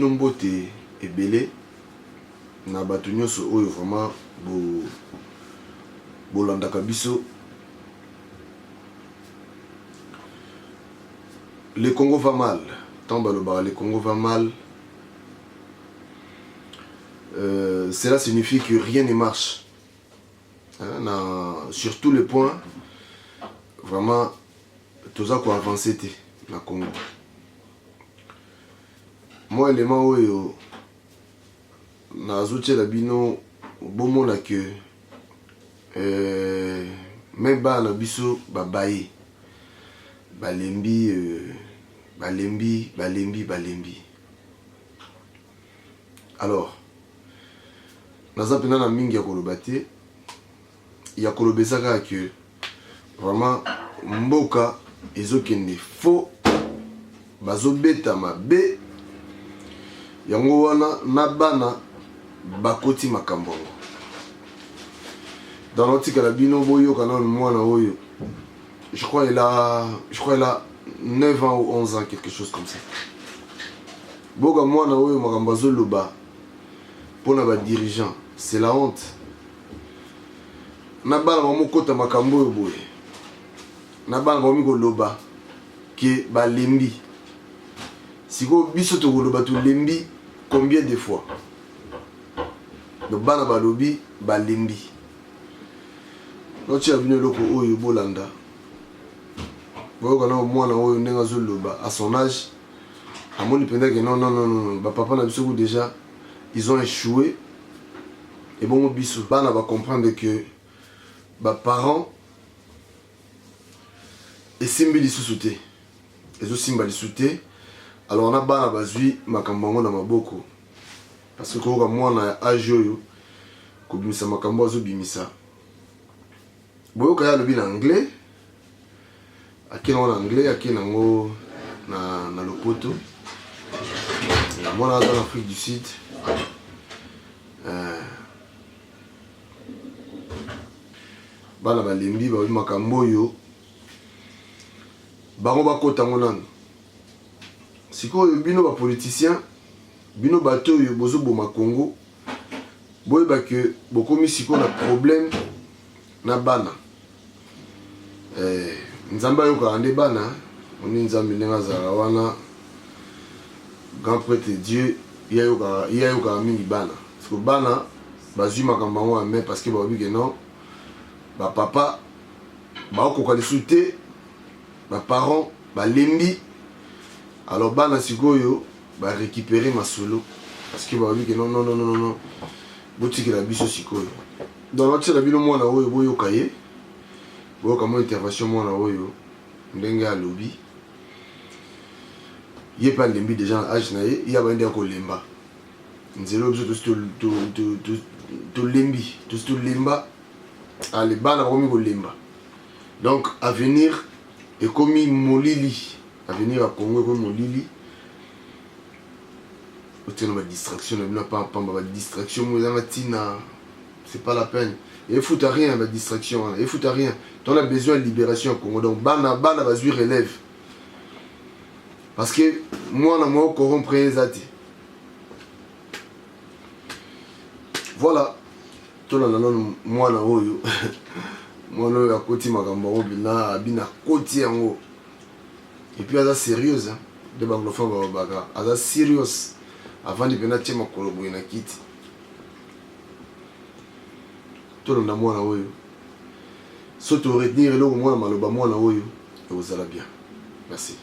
Nombote ebele na bato nyonso oyo vraiment bolandaka biso. Le Congo va mal. Le Congo va mal. Cela signifie que rien ne marche. Sur tous les points, vraiment, tout ça quoi avancer dans le Congo. Moi, élément où na zouté la bino bon la que même ba na biso babaye balembi balembi. Alors naza pena na mingi ya kolobate ya kolobesaka que vraiment mboka ezokende faux bazobeta mabe yango wana na bana bakoti makambo. Dans l'article la bino boyo kana mwana oyo je crois il a 9 ans ou 11 ans, quelque chose comme ça. Boga mwana oyo makambo azoloba pona ba dirigeant, c'est la honte. Na bana mokota makambo oyo boye. Na bana moko loba ke balembi. Siko biso to loba to lembi combien de fois? Donc bana balobi balembi. Lochi abino loko oyo bolanda. Boka na mwana oyo ndenga zoloba à son âge. Amoni penda que non, ba papa na biso déjà ils ont échoué. Et bon biso bana va comprendre que ba parents et simbi lisusuté. Ezo simba lisusuté. Alors on a bana bazui makambo na maboko. Parce que quand moi na âge oyo ko bimisa makambo azo bimisa. Boyo kaya lobi na anglais. Akina en anglais, akina ngo na lopoto. Moi dans l'Afrique du Sud. Bana balembi ba makambo yo. Bango bakota ngonano. Siko bino ba politicien, bino bato yo bozo boma Congo. Boy ba que bokomi siko na problème na bana. Nzamba yoka ande bana, on est nzambe nenga zara wana grand prêtre Dieu, iya yoka mingi bana. Parce que bana bazui makambo ngo mais parce que ba bi que non ba papa ba ko kalisute ba parents ba lembi. Alors bana sikoyo ba récupérer ma solo parce que ba bi que non botiki la biso sikoyo. Dans l'autre la bino mwana oyo boyo kaye. Bon, comme intervention, moi, oyo, ndenge à lobby. Il n'y a pas de limbi déjà à âge, il y a pas de limba. Nous allons tout limbi, tout limba. Allez, ban à limba. Donc, à venir, et comme molili, à venir à Congo comme molili. Vous avez une distraction, pas distraction, c'est pas la peine. Il faut rien la distraction, il faut rien. On a besoin de libération au Congo. Donc bana va jouer relève. Parce que moi na moi corrompre zati. Voilà. Tout là moi na oyo. Moi na ya koti makambo bina bina koti yango. Et puis ça sérieuse hein. De banglophone baga. Ça sérieux avant de venir tient makolo boina kiti. Tout le monde a oyo. Surtout retenir le moins maloba moi na oyo et vous allez bien. Merci.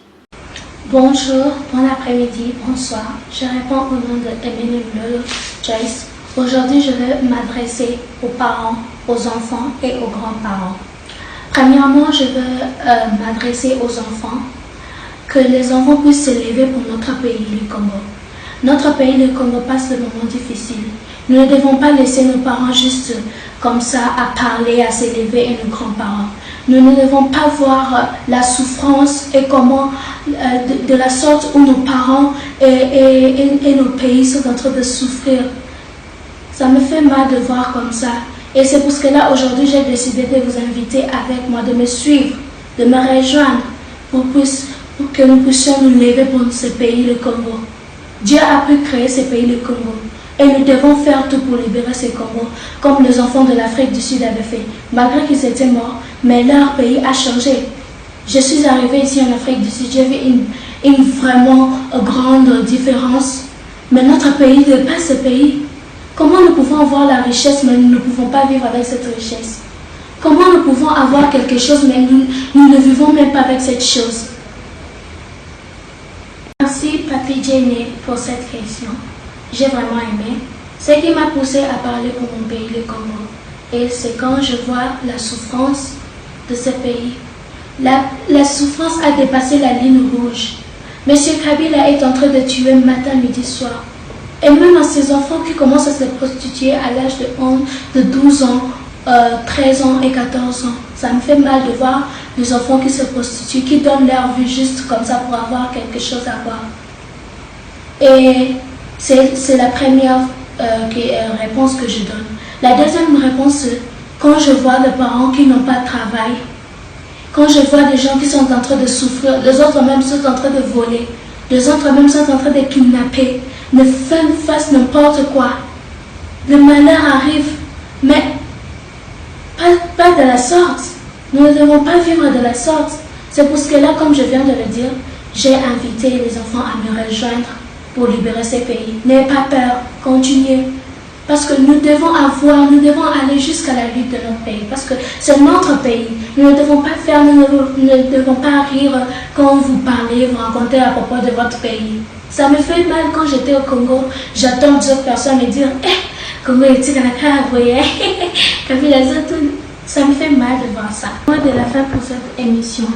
Bonjour, bon après-midi, bonsoir. Je réponds au nom de Emily Mlolo Joyce. Aujourd'hui, je vais m'adresser aux parents, aux enfants et aux grands-parents. Premièrement, je veux m'adresser aux enfants, que les enfants puissent s'élever pour notre pays, le Congo. Notre pays, le Congo, passe des moments difficiles. Nous ne devons pas laisser nos parents juste comme ça à parler, à s'élever et nos grands-parents. Nous ne devons pas voir la souffrance et comment, de la sorte où nos parents et nos pays sont en train de souffrir. Ça me fait mal de voir comme ça. Et c'est pour cela aujourd'hui j'ai décidé de vous inviter avec moi, de me suivre, de me rejoindre pour que nous puissions nous lever pour ce pays, le Congo. Dieu a pu créer ce pays, le Congo. Et nous devons faire tout pour libérer ce Congo, comme les enfants de l'Afrique du Sud avaient fait. Malgré qu'ils étaient morts, mais leur pays a changé. Je suis arrivée ici en Afrique du Sud, j'ai vu une vraiment grande différence. Mais notre pays n'est pas ce pays. Comment nous pouvons avoir la richesse, mais nous ne pouvons pas vivre avec cette richesse? Comment nous pouvons avoir quelque chose, mais nous ne vivons même pas avec cette chose? Merci Papi Jenny pour cette question. J'ai vraiment aimé. Ce qui m'a poussé à parler pour mon pays, le Congo. Et c'est quand je vois la souffrance de ce pays. La souffrance a dépassé la ligne rouge. Monsieur Kabila est en train de tuer matin, midi, soir. Et même à ses enfants qui commencent à se prostituer à l'âge de 12 ans, 13 ans et 14 ans. Ça me fait mal de voir les enfants qui se prostituent, qui donnent leur vie juste comme ça pour avoir quelque chose à boire. Et c'est la première réponse que je donne. La deuxième réponse, c'est quand je vois des parents qui n'ont pas de travail, quand je vois des gens qui sont en train de souffrir, les autres même sont en train de voler, les autres même sont en train de kidnapper, ne fassent n'importe quoi. Le malheur arrive, mais pas de la sorte. Nous ne devons pas vivre de la sorte. C'est pour ce que là, comme je viens de le dire, j'ai invité les enfants à me rejoindre pour libérer ces pays. N'ayez pas peur, continuez. Parce que nous devons aller jusqu'à la lutte de notre pays. Parce que c'est notre pays. Nous ne devons pas faire, nous ne devons pas rire quand vous parlez, vous racontez à propos de votre pays. Ça me fait mal quand j'étais au Congo. J'attends d'autres personnes me dire Congo est-il ça me fait mal de voir ça. Moi, de la fin pour cette émission,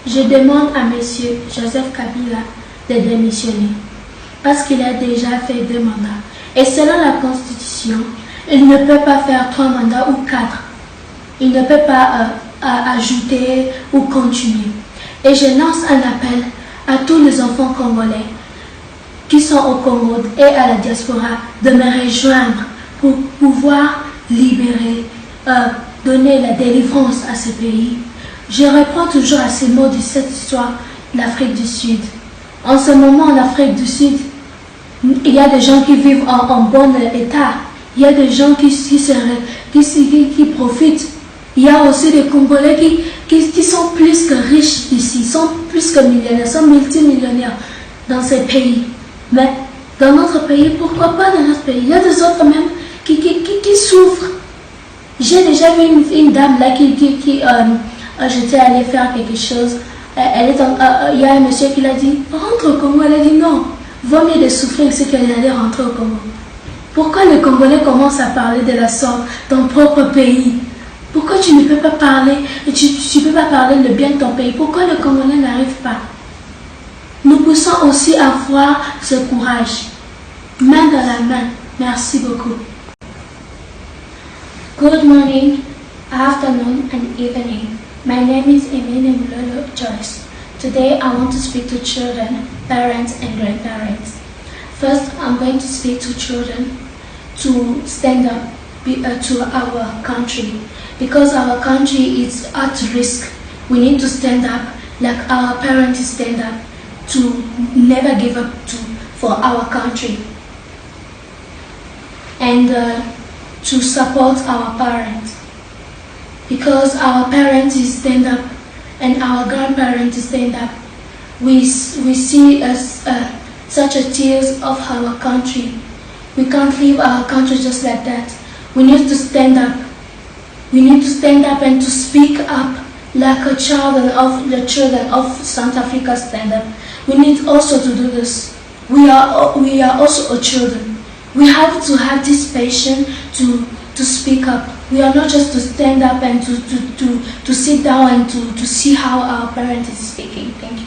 je demande à M. Joseph Kabila de démissionner. Parce qu'il a déjà fait 2 mandats. Et selon la Constitution, il ne peut pas faire 3 mandats ou 4. Il ne peut pas ajouter ou continuer. Et je lance un appel à tous les enfants congolais qui sont au Congo et à la diaspora de me rejoindre pour pouvoir libérer, donner la délivrance à ce pays. Je reprends toujours à ces mots de cette histoire de l'Afrique du Sud. En ce moment, en Afrique du Sud, il y a des gens qui vivent en bon état. Il y a des gens qui profitent. Il y a aussi des Congolais qui sont plus que riches ici, sont plus que millionnaires, sont multimillionnaires dans ces pays. Mais dans notre pays, pourquoi pas dans notre pays? Il y a des autres même qui souffrent. J'ai déjà vu une dame là j'étais allée faire quelque chose. Il y a un monsieur qui l'a dit, rentre au Congo. Elle a dit non, vaut mieux de souffrir que qu'elle allait rentrer au Congo. Pourquoi les Congolais commencent à parler de la sorte dans ton propre pays? Pourquoi tu ne peux pas parler, tu peux pas parler le bien de ton pays? Pourquoi les Congolais n'arrivent pas? Nous poussons aussi à avoir ce courage, main dans la main. Merci beaucoup. Good morning, afternoon and evening. My name is Eminem Lolo Joyce. Today I want to speak to children, parents and grandparents. First, I'm going to speak to children to stand up to our country. Because our country is at risk, we need to stand up like our parents stand up to never give up for our country. And to support our parents, because our parents stand up and our grandparents stand up. We see as such a tears of our country. We can't leave our country just like that. We need to stand up. We need to stand up and to speak up like the children of South Africa stand up. We need also to do this. We are also children. We have to have this patience to speak up. We are not just to stand up and to sit down and to see how our parents is speaking. Thank you.